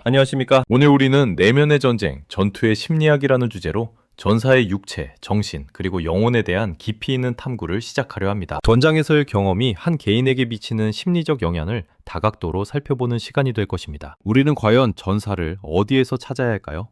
안녕하십니까? 오늘 우리는 내면의 전쟁, 전투의 심리학이라는 주제로 전사의 육체, 정신, 그리고 영혼에 대한 깊이 있는 탐구를 시작하려 합니다. 전장에서의 경험이 한 개인에게 미치는 심리적 영향을 다각도로 살펴보는 시간이 될 것입니다. 우리는 과연 전사를 어디에서 찾아야 할까요?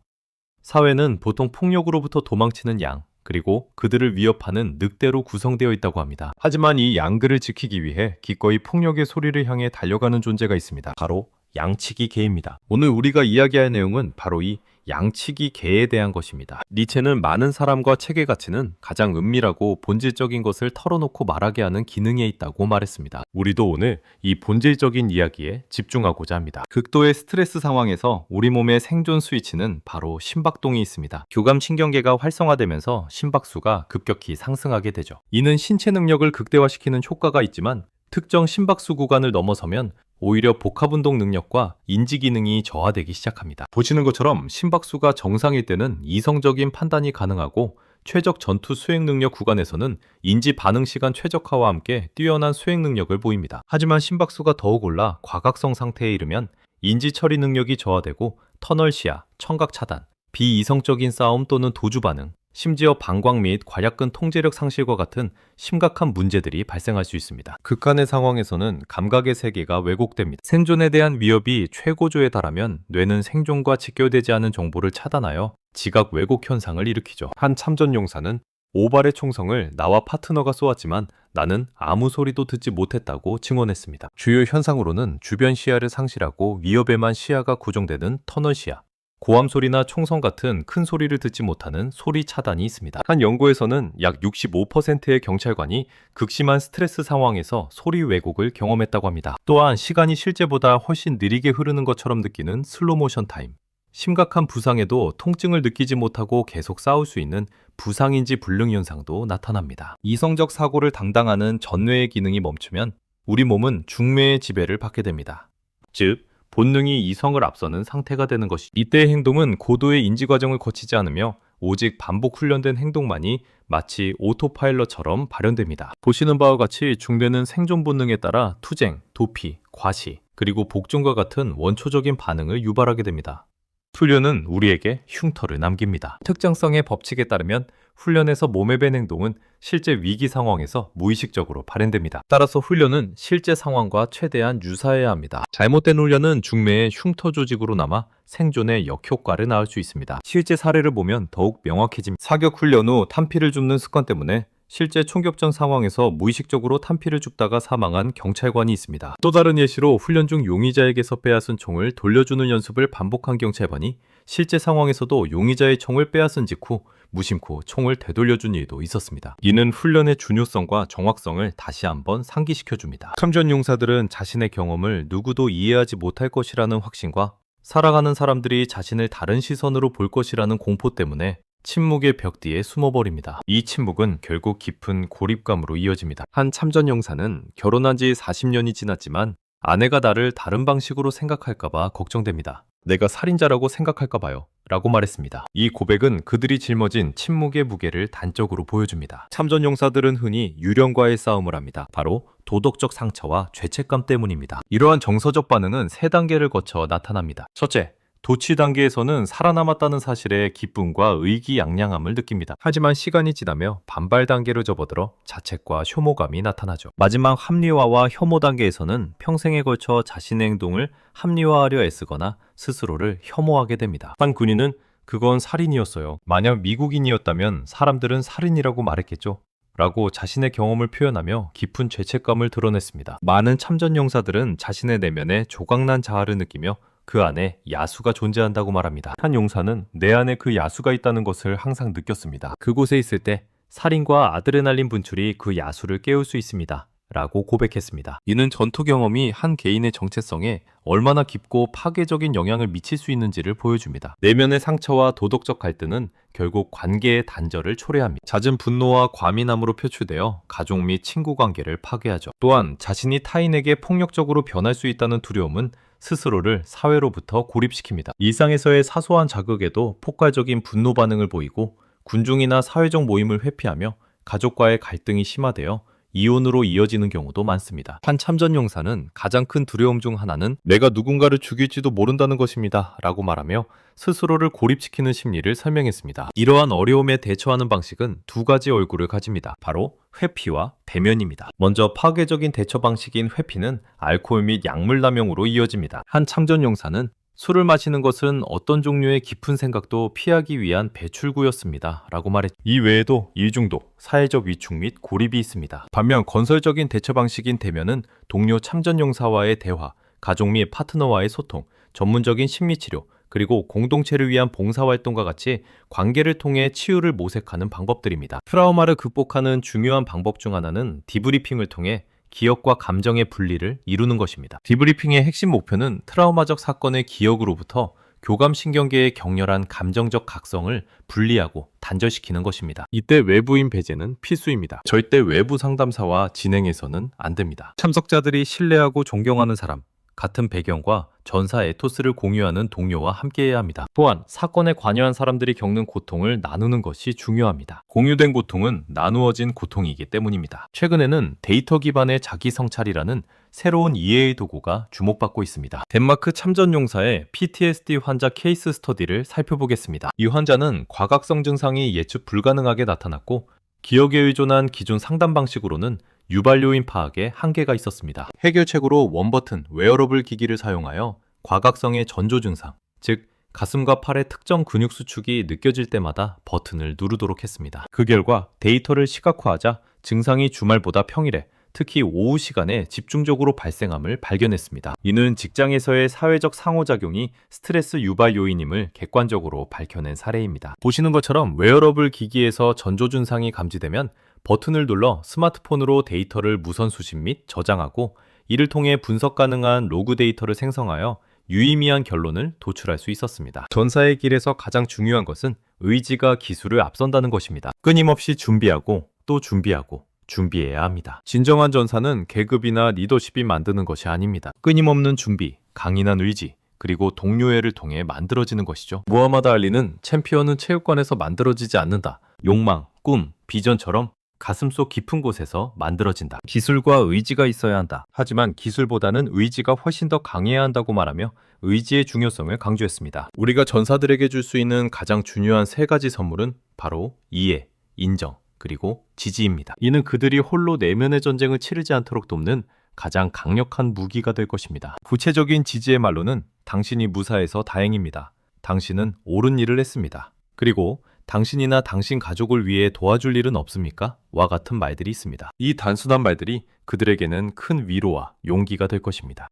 사회는 보통 폭력으로부터 도망치는 양, 그리고 그들을 위협하는 늑대로 구성되어 있다고 합니다. 하지만 이 양들을 지키기 위해 기꺼이 폭력의 소리를 향해 달려가는 존재가 있습니다. 바로 양치기 개입니다. 오늘 우리가 이야기할 내용은 바로 이 양치기 개에 대한 것입니다. 니체는 많은 사람과 책의 가치는 가장 은밀하고 본질적인 것을 털어놓고 말하게 하는 기능에 있다고 말했습니다. 우리도 오늘 이 본질적인 이야기에 집중하고자 합니다. 극도의 스트레스 상황에서 우리 몸의 생존 스위치는 바로 심박동이 있습니다. 교감신경계가 활성화되면서 심박수가 급격히 상승하게 되죠. 이는 신체 능력을 극대화시키는 효과가 있지만 특정 심박수 구간을 넘어서면 오히려 복합운동 능력과 인지 기능이 저하되기 시작합니다. 보시는 것처럼 심박수가 정상일 때는 이성적인 판단이 가능하고 최적 전투 수행 능력 구간에서는 인지 반응 시간 최적화와 함께 뛰어난 수행 능력을 보입니다. 하지만 심박수가 더욱 올라 과각성 상태에 이르면 인지 처리 능력이 저하되고 터널 시야, 청각 차단, 비이성적인 싸움 또는 도주 반응, 심지어 방광 및 괄약근 통제력 상실과 같은 심각한 문제들이 발생할 수 있습니다. 극한의 상황에서는 감각의 세계가 왜곡됩니다. 생존에 대한 위협이 최고조에 달하면 뇌는 생존과 직결되지 않은 정보를 차단하여 지각 왜곡 현상을 일으키죠. 한 참전 용사는 5발의 총성을 나와 파트너가 쏘았지만 나는 아무 소리도 듣지 못했다고 증언했습니다. 주요 현상으로는 주변 시야를 상실하고 위협에만 시야가 고정되는 터널 시야, 고함 소리나 총성 같은 큰 소리를 듣지 못하는 소리 차단이 있습니다. 한 연구에서는 약 65%의 경찰관이 극심한 스트레스 상황에서 소리 왜곡을 경험했다고 합니다. 또한 시간이 실제보다 훨씬 느리게 흐르는 것처럼 느끼는 슬로우 모션 타임, 심각한 부상에도 통증을 느끼지 못하고 계속 싸울 수 있는 부상인지 불능 현상도 나타납니다. 이성적 사고를 담당하는 전뇌의 기능이 멈추면 우리 몸은 중뇌의 지배를 받게 됩니다. 즉, 본능이 이성을 앞서는 상태가 되는 것이 이때의 행동은 고도의 인지 과정을 거치지 않으며 오직 반복 훈련된 행동만이 마치 오토파일럿처럼 발현됩니다. 보시는 바와 같이 중뇌는 생존 본능에 따라 투쟁, 도피, 과시, 그리고 복종과 같은 원초적인 반응을 유발하게 됩니다. 훈련은 우리에게 흉터를 남깁니다. 특정성의 법칙에 따르면 훈련에서 몸에 밴 행동은 실제 위기 상황에서 무의식적으로 발현됩니다. 따라서 훈련은 실제 상황과 최대한 유사해야 합니다. 잘못된 훈련은 중뇌의 흉터 조직으로 남아 생존에 역효과를 낳을 수 있습니다. 실제 사례를 보면 더욱 명확해집니다. 사격 훈련 후 탄피를 줍는 습관 때문에 실제 총격전 상황에서 무의식적으로 탄피를 줍다가 사망한 경찰관이 있습니다. 또 다른 예시로 훈련 중 용의자에게서 빼앗은 총을 돌려주는 연습을 반복한 경찰관이 실제 상황에서도 용의자의 총을 빼앗은 직후 무심코 총을 되돌려준 일도 있었습니다. 이는 훈련의 중요성과 정확성을 다시 한번 상기시켜줍니다. 참전 용사들은 자신의 경험을 누구도 이해하지 못할 것이라는 확신과 살아가는 사람들이 자신을 다른 시선으로 볼 것이라는 공포 때문에 침묵의 벽 뒤에 숨어버립니다. 이 침묵은 결국 깊은 고립감으로 이어집니다. 한 참전 용사는 결혼한 지 40년이 지났지만 아내가 나를 다른 방식으로 생각할까봐 걱정됩니다. 내가 살인자라고 생각할까봐요. 라고 말했습니다. 이 고백은 그들이 짊어진 침묵의 무게를 단적으로 보여줍니다. 참전 용사들은 흔히 유령과의 싸움을 합니다. 바로 도덕적 상처와 죄책감 때문입니다. 이러한 정서적 반응은 3단계를 거쳐 나타납니다. 첫째, 도취 단계에서는 살아남았다는 사실에 기쁨과 의기양양함을 느낍니다. 하지만 시간이 지나며 반발 단계로 접어들어 자책과 혐오감이 나타나죠. 마지막 합리화와 혐오 단계에서는 평생에 걸쳐 자신의 행동을 합리화하려 애쓰거나 스스로를 혐오하게 됩니다. 한 군인은 그건 살인이었어요. 만약 미국인이었다면 사람들은 살인이라고 말했겠죠. 라고 자신의 경험을 표현하며 깊은 죄책감을 드러냈습니다. 많은 참전 용사들은 자신의 내면에 조각난 자아를 느끼며 그 안에 야수가 존재한다고 말합니다. 한 용사는 내 안에 그 야수가 있다는 것을 항상 느꼈습니다. 그곳에 있을 때 살인과 아드레날린 분출이 그 야수를 깨울 수 있습니다. 라고 고백했습니다. 이는 전투 경험이 한 개인의 정체성에 얼마나 깊고 파괴적인 영향을 미칠 수 있는지를 보여줍니다. 내면의 상처와 도덕적 갈등은 결국 관계의 단절을 초래합니다. 잦은 분노와 과민함으로 표출되어 가족 및 친구 관계를 파괴하죠. 또한 자신이 타인에게 폭력적으로 변할 수 있다는 두려움은 스스로를 사회로부터 고립시킵니다. 일상에서의 사소한 자극에도 폭발적인 분노 반응을 보이고 군중이나 사회적 모임을 회피하며 가족과의 갈등이 심화되어 이혼으로 이어지는 경우도 많습니다. 한 참전용사는 가장 큰 두려움 중 하나는 내가 누군가를 죽일지도 모른다는 것입니다 라고 말하며 스스로를 고립시키는 심리를 설명했습니다. 이러한 어려움에 대처하는 방식은 두 가지 얼굴을 가집니다. 바로 회피와 배면입니다. 먼저 파괴적인 대처 방식인 회피는 알코올 및 약물 남용으로 이어집니다. 한 참전용사는 술을 마시는 것은 어떤 종류의 깊은 생각도 피하기 위한 배출구였습니다 라고 말했죠. 이 외에도 이중도, 사회적 위축 및 고립이 있습니다. 반면 건설적인 대처 방식인 대면은 동료 참전용사와의 대화, 가족 및 파트너와의 소통, 전문적인 심리치료, 그리고 공동체를 위한 봉사활동과 같이 관계를 통해 치유를 모색하는 방법들입니다. 트라우마를 극복하는 중요한 방법 중 하나는 디브리핑을 통해 기억과 감정의 분리를 이루는 것입니다. 디브리핑의 핵심 목표는 트라우마적 사건의 기억으로부터 교감신경계의 격렬한 감정적 각성을 분리하고 단절시키는 것입니다. 이때 외부인 배제는 필수입니다. 절대 외부 상담사와 진행해서는 안 됩니다. 참석자들이 신뢰하고 존경하는 사람, 같은 배경과 전사 에토스를 공유하는 동료와 함께해야 합니다. 또한 사건에 관여한 사람들이 겪는 고통을 나누는 것이 중요합니다. 공유된 고통은 나누어진 고통이기 때문입니다. 최근에는 데이터 기반의 자기 성찰이라는 새로운 이해의 도구가 주목받고 있습니다. 덴마크 참전용사의 PTSD 환자 케이스 스터디를 살펴보겠습니다. 이 환자는 과각성 증상이 예측 불가능하게 나타났고 기억에 의존한 기존 상담 방식으로는 유발 요인 파악에 한계가 있었습니다. 해결책으로 원버튼 웨어러블 기기를 사용하여 과각성의 전조 증상, 즉 가슴과 팔의 특정 근육 수축이 느껴질 때마다 버튼을 누르도록 했습니다. 그 결과 데이터를 시각화하자 증상이 주말보다 평일에, 특히 오후 시간에 집중적으로 발생함을 발견했습니다. 이는 직장에서의 사회적 상호작용이 스트레스 유발 요인임을 객관적으로 밝혀낸 사례입니다. 보시는 것처럼 웨어러블 기기에서 전조 증상이 감지되면 버튼을 눌러 스마트폰으로 데이터를 무선 수집 및 저장하고 이를 통해 분석 가능한 로그 데이터를 생성하여 유의미한 결론을 도출할 수 있었습니다. 전사의 길에서 가장 중요한 것은 의지가 기술을 앞선다는 것입니다. 끊임없이 준비하고 또 준비하고 준비해야 합니다. 진정한 전사는 계급이나 리더십이 만드는 것이 아닙니다. 끊임없는 준비, 강인한 의지, 그리고 동료애를 통해 만들어지는 것이죠. 무하마드 알리는 챔피언은 체육관에서 만들어지지 않는다. 욕망, 꿈, 비전처럼 가슴속 깊은 곳에서 만들어진다. 기술과 의지가 있어야 한다. 하지만 기술보다는 의지가 훨씬 더 강해야 한다고 말하며 의지의 중요성을 강조했습니다. 우리가 전사들에게 줄 수 있는 가장 중요한 세 가지 선물은 바로 이해, 인정, 그리고 지지입니다. 이는 그들이 홀로 내면의 전쟁을 치르지 않도록 돕는 가장 강력한 무기가 될 것입니다. 구체적인 지지의 말로는 당신이 무사해서 다행입니다. 당신은 옳은 일을 했습니다. 그리고 당신이나 당신 가족을 위해 도와줄 일은 없습니까? 와 같은 말들이 있습니다. 이 단순한 말들이 그들에게는 큰 위로와 용기가 될 것입니다.